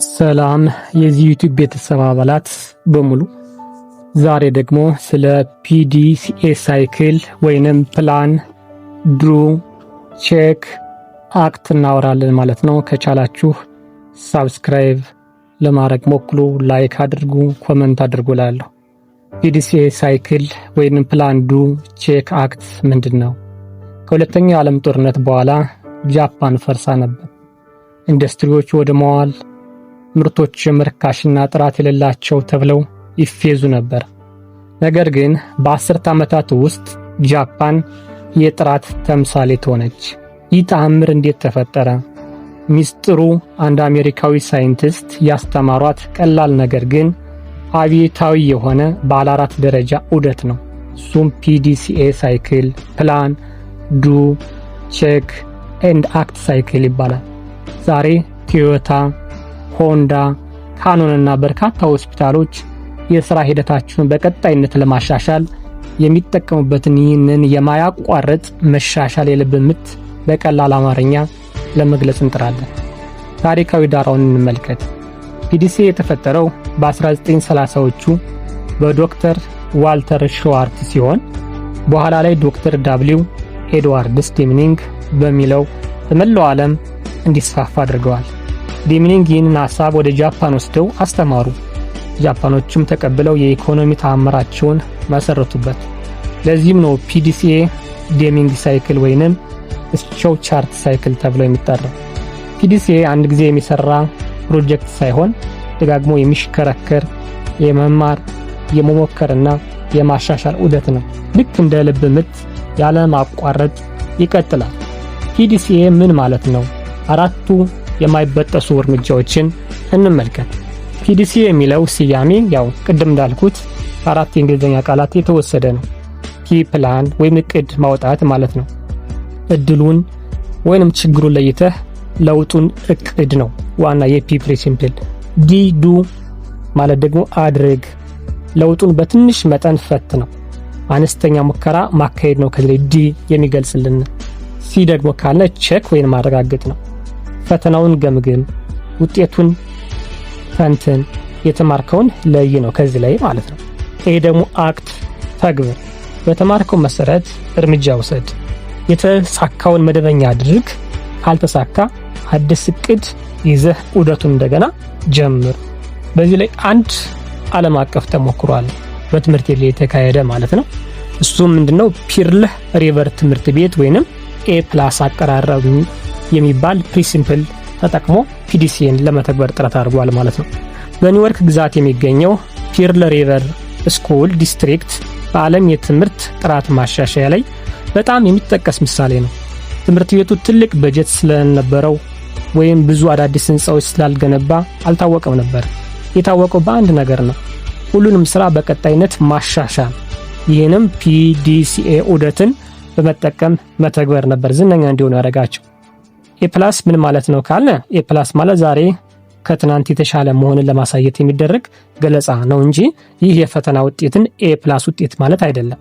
ሰላም የዚህ ዩቲዩብ ቤተሰብ አባላት በሙሉ፣ ዛሬ ደግሞ ስለ ፒዲሲኤ ሳይክል ወይንም ፕላን ዱ ቼክ አክት እናወራለን ማለት ነው። ከቻላችሁ ሳብስክራይብ ለማድረግ ሞክሩ፣ ላይክ አድርጉ፣ ኮመንት አድርጉላለሁ። ፒዲሲኤ ሳይክል ወይንም ፕላን ዱ ቼክ አክት ምንድን ነው? ከሁለተኛው የዓለም ጦርነት በኋላ ጃፓን ፈርሳ ነበር። ኢንዱስትሪዎች ወድመዋል። ምርቶችም ርካሽና ጥራት የሌላቸው ተብለው ይፌዙ ነበር። ነገር ግን በ10 ዓመታት ውስጥ ጃፓን የጥራት ተምሳሌት ሆነች። ይህ ተአምር እንዴት ተፈጠረ? ሚስጥሩ አንድ አሜሪካዊ ሳይንቲስት ያስተማሯት ቀላል ነገር ግን አብዮታዊ የሆነ ባለ 4 ደረጃ ዑደት ነው። እሱም ፒዲሲኤ ሳይክል፣ ፕላን ዱ ቼክ ኤንድ አክት ሳይክል ይባላል። ዛሬ ቶዮታ፣ ሆንዳ፣ ካኖን እና በርካታ ሆስፒታሎች የሥራ ሂደታቸውን በቀጣይነት ለማሻሻል የሚጠቀሙበትን ይህንን የማያቋርጥ መሻሻል የልብ ምት በቀላል አማርኛ ለመግለጽ እንጥራለን። ታሪካዊ ዳራውን እንመልከት። ፒዲሲኤ የተፈጠረው በ1930ዎቹ በዶክተር ዋልተር ሸዋርት ሲሆን በኋላ ላይ ዶክተር ዳብሊው ኤድዋርድስ ዴምኒንግ በሚለው በመላው ዓለም እንዲስፋፋ አድርገዋል። ዴምኒንግ ይህንን ሐሳብ ወደ ጃፓን ወስደው አስተማሩ። ጃፓኖችም ተቀብለው የኢኮኖሚ ተአምራቸውን መሰረቱበት። ለዚህም ነው ፒዲሲኤ ዴምኒንግ ሳይክል ወይንም ስቾው ቻርት ሳይክል ተብሎ የሚጠራው። ፒዲሲኤ አንድ ጊዜ የሚሰራ ፕሮጀክት ሳይሆን ደጋግሞ የሚሽከረከር የመማር የመሞከርና የማሻሻል ዑደት ነው። ልክ እንደ ልብ ምት ያለ ማቋረጥ ይቀጥላል። ፒዲሲኤ ምን ማለት ነው? አራቱ የማይበጠሱ እርምጃዎችን እንመልከት። ፒዲሲኤ የሚለው ስያሜ ያው ቅድም እንዳልኩት ከአራት የእንግሊዝኛ ቃላት የተወሰደ ነው። ፒ ፕላን ወይም እቅድ ማውጣት ማለት ነው። እድሉን ወይንም ችግሩን ለይተህ ለውጡን እቅድ ነው ዋና የፒ ፕሪንሲፕል። ዲ ዱ ማለት ደግሞ አድርግ፣ ለውጡን በትንሽ መጠን ፈት ነው። አነስተኛ ሙከራ ማካሄድ ነው ከዚህ ዲ የሚገልጽልን። ሲ ደግሞ ካለ ቼክ ወይም ማረጋገጥ ነው። ፈተናውን ገምግም፣ ውጤቱን ተንትን፣ የተማርከውን ለይ ነው ከዚህ ላይ ማለት ነው። ይሄ ደግሞ አክት ተግብር፣ በተማርከው መሰረት እርምጃ ውሰድ። የተሳካውን መደበኛ አድርግ፣ ካልተሳካ አዲስ እቅድ ይዘህ ዑደቱን እንደገና ጀምር። በዚህ ላይ አንድ ዓለም አቀፍ ተሞክሮ አለ በትምህርት ቤት የተካሄደ ማለት ነው። እሱም ምንድነው? ፒርል ሪቨር ትምህርት ቤት ወይንም ኤ ፕላስ አቀራረብ የሚባል ፕሪንሲፕል ተጠቅሞ ፒዲሲኤን ለመተግበር ጥረት አድርጓል ማለት ነው። በኒውዮርክ ግዛት የሚገኘው ፒርል ሪቨር ስኩል ዲስትሪክት በዓለም የትምህርት ጥራት ማሻሻያ ላይ በጣም የሚጠቀስ ምሳሌ ነው። ትምህርት ቤቱ ትልቅ በጀት ስለነበረው ወይም ብዙ አዳዲስ ህንጻዎች ስላልገነባ አልታወቀም ነበር። የታወቀው በአንድ ነገር ነው፣ ሁሉንም ስራ በቀጣይነት ማሻሻል። ይህንም ፒዲሲኤ ዑደትን በመጠቀም መተግበር ነበር ዝነኛ እንዲሆኑ ያደረጋቸው። ኤ ፕላስ ምን ማለት ነው ካለ፣ ኤ ፕላስ ማለት ዛሬ ከትናንት የተሻለ መሆንን ለማሳየት የሚደረግ ገለጻ ነው እንጂ ይህ የፈተና ውጤትን ኤ ፕላስ ውጤት ማለት አይደለም።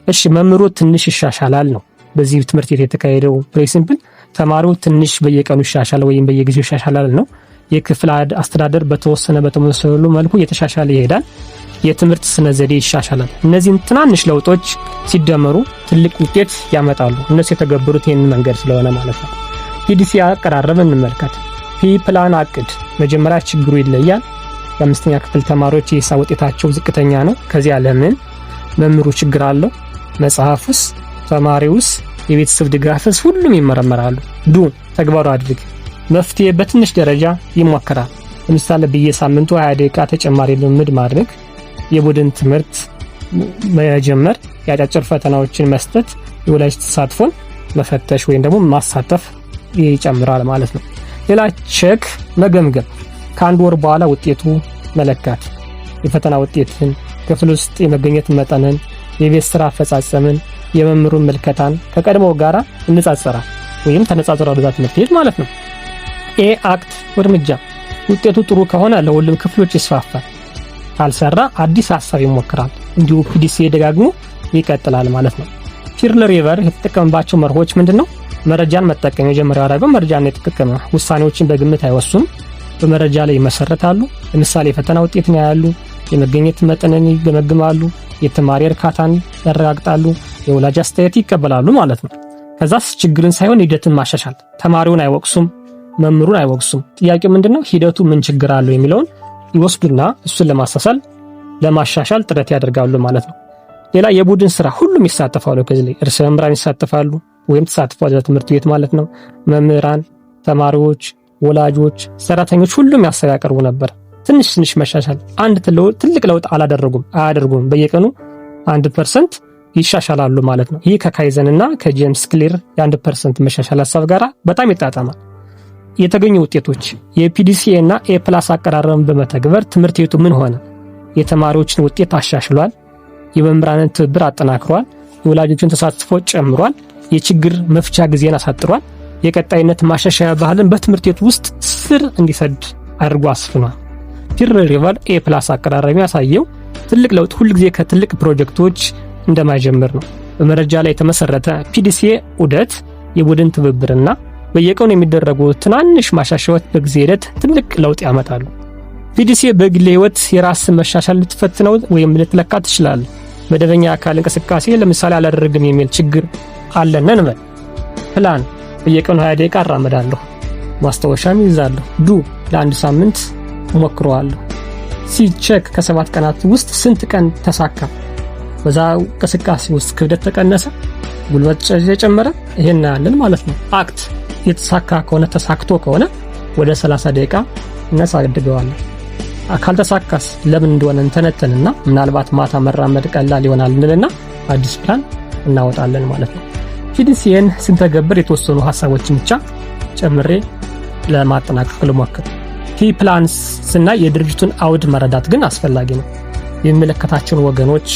እሺ መምህሩ ትንሽ ይሻሻላል ነው። በዚህ ትምህርት ቤት የተካሄደው ፕሪንሲፕል ተማሪው ትንሽ በየቀኑ ይሻሻል ወይም በየጊዜው ይሻሻላል ነው። የክፍል አስተዳደር በተወሰነ መልኩ የተሻሻለ ይሄዳል። የትምህርት ስነ ዘዴ ይሻሻላል። እነዚህን ትናንሽ ለውጦች ሲደመሩ ትልቅ ውጤት ያመጣሉ። እነሱ የተገበሩት ይህንን መንገድ ስለሆነ ማለት ነው። ፒዲሲኤ አቀራረብ እንመልከት። ፒ ፕላን አቅድ፣ መጀመሪያ ችግሩ ይለያል። የአምስተኛ ክፍል ተማሪዎች የሂሳብ ውጤታቸው ዝቅተኛ ነው። ከዚያ ለምን? መምህሩ ችግር አለው፣ መጽሐፉስ፣ ተማሪውስ፣ የቤተሰብ ድጋፍስ፣ ሁሉም ይመረመራሉ። ዱ ተግባሩ አድርግ፣ መፍትሄ በትንሽ ደረጃ ይሞከራል። ለምሳሌ በየሳምንቱ 20 ደቂቃ ተጨማሪ ልምምድ ማድረግ፣ የቡድን ትምህርት መጀመር፣ የአጫጭር ፈተናዎችን መስጠት፣ የወላጅ ተሳትፎን መፈተሽ ወይም ደግሞ ማሳተፍ ይጨምራል ማለት ነው። ሌላ ቼክ መገምገም፣ ከአንድ ወር በኋላ ውጤቱ መለካት፣ የፈተና ውጤትን፣ ክፍል ውስጥ የመገኘት መጠንን፣ የቤት ስራ አፈጻጸምን፣ የመምህሩን መልከታን ከቀድሞው ጋራ እንጻጸራል ወይም ተነጻጽራ ወደዛ ትምህርት ቤት ማለት ነው። ኤ አክት እርምጃ፣ ውጤቱ ጥሩ ከሆነ ለሁሉም ክፍሎች ይስፋፋል፣ ካልሰራ አዲስ ሐሳብ ይሞክራል። እንዲሁ ፒዲሲኤ ደጋግሞ ይቀጥላል ማለት ነው። ፒርል ሪቨር የተጠቀመባቸው መርሆች ምንድነው? መረጃን መጠቀም። የመጀመሪያው አደረገው መረጃን የተጠቀመ ውሳኔዎችን በግምት አይወስኑም። በመረጃ ላይ ይመሰረታሉ። ለምሳሌ የፈተና ውጤትን ያያሉ፣ የመገኘት መጠንን ይገመግማሉ፣ የተማሪ እርካታን ያረጋግጣሉ፣ የወላጅ አስተያየት ይቀበላሉ ማለት ነው። ከዛስ ችግርን ሳይሆን ሂደትን ማሻሻል። ተማሪውን አይወቅሱም፣ መምህሩን አይወቅሱም። ጥያቄው ምንድነው? ሂደቱ ምን ችግር አለው የሚለውን ይወስዱና እሱን ለማሻሻል ጥረት ያደርጋሉ ማለት ነው። ሌላ የቡድን ስራ ሁሉም ይሳተፋሉ። ከዚህ ላይ ርዕሰ መምህራን ይሳተፋሉ ወይም ተሳትፏል በትምህርት ቤት ማለት ነው። መምህራን፣ ተማሪዎች፣ ወላጆች፣ ሰራተኞች ሁሉም ያቀርቡ ነበር። ትንሽ መሻሻል፣ አንድ ትልቅ ለውጥ አያደርጉም። በየቀኑ 1% ይሻሻላሉ ማለት ነው። ይህ ከካይዘንና ከጄምስ ክሊር የ1% መሻሻል ሐሳብ ጋር በጣም ይጣጣማል። የተገኙ ውጤቶች የፒዲሲኤ እና ኤ+ አቀራረብን በመተግበር ትምህርት ቤቱ ምን ሆነ? የተማሪዎችን ውጤት አሻሽሏል። የመምህራንን ትብብር አጠናክሯል። የወላጆችን ተሳትፎ ጨምሯል። የችግር መፍቻ ጊዜን አሳጥሯል። የቀጣይነት ማሻሻያ ባህልን በትምህርት ቤት ውስጥ ስር እንዲሰድ አድርጎ አስፍኗል። ፒር ሪቫል ኤ+ አቀራረብ ያሳየው ትልቅ ለውጥ ሁልጊዜ ከትልቅ ፕሮጀክቶች እንደማይጀምር ነው። በመረጃ ላይ የተመሰረተ ፒዲሲኤ ዑደት፣ የቡድን ትብብርና በየቀኑ የሚደረጉ ትናንሽ ማሻሻያዎች በጊዜ ሂደት ትልቅ ለውጥ ያመጣሉ። ፒዲሲኤ በግል ህይወት የራስ መሻሻል ልትፈትነው ወይም ልትለካ ትችላለህ። መደበኛ አካል እንቅስቃሴ ለምሳሌ አላደረግም የሚል ችግር አለን እንበል። ፕላን በየቀኑ 20 ደቂቃ አራመዳለሁ፣ ማስታወሻም ይዛለሁ። ዱ ለአንድ ሳምንት ሞክረዋለሁ። ቼክ ከ7 ቀናት ውስጥ ስንት ቀን ተሳካ? በዛ እንቅስቃሴ ውስጥ ክብደት ተቀነሰ፣ ጉልበት ጨመረ? ይሄን ያለን ማለት ነው። አክት የተሳካ ከሆነ ተሳክቶ ከሆነ ወደ 30 ደቂቃ እናሳድገዋለን። አካል ተሳካስ ለምን እንደሆነ እንተነተንና ምናልባት ማታ መራመድ ቀላል ይሆናል እንልና አዲስ ፕላን እናወጣለን ማለት ነው። ፒዲሲኤን ስንተገብር የተወሰኑ ሐሳቦችን ብቻ ጨምሬ ለማጠናቀቅ ልሞክር። ፕላንስ ስናይ የድርጅቱን አውድ መረዳት ግን አስፈላጊ ነው። የሚመለከታቸውን ወገኖች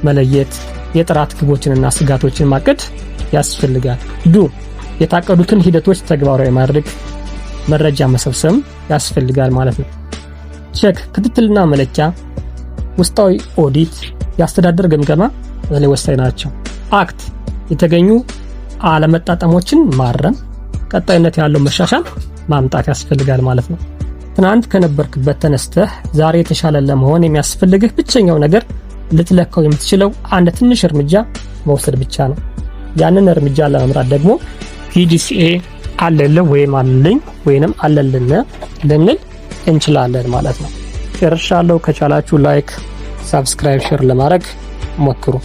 መለየት፣ የጥራት ግቦችንና ስጋቶችን ማቀድ ያስፈልጋል። ዱ የታቀዱትን ሂደቶች ተግባራዊ ማድረግ፣ መረጃ መሰብሰብ ያስፈልጋል ማለት ነው። ቼክ ክትትልና መለኪያ፣ ውስጣዊ ኦዲት፣ የአስተዳደር ግምገማ ላይ ወሳኝ ናቸው። አክት የተገኙ አለመጣጣሞችን ማረም፣ ቀጣይነት ያለው መሻሻል ማምጣት ያስፈልጋል ማለት ነው። ትናንት ከነበርክበት ተነስተህ ዛሬ የተሻለ ለመሆን የሚያስፈልግህ ብቸኛው ነገር ልትለካው የምትችለው አንድ ትንሽ እርምጃ መውሰድ ብቻ ነው። ያንን እርምጃ ለመምራት ደግሞ ፒዲሲኤ አለልህ ወይም አለልኝ ወይንም አለልን ልንል እንችላለን ማለት ነው። ጨርሻለሁ። ከቻላችሁ ላይክ፣ ሰብስክራይብ፣ ሼር ለማድረግ ሞክሩ።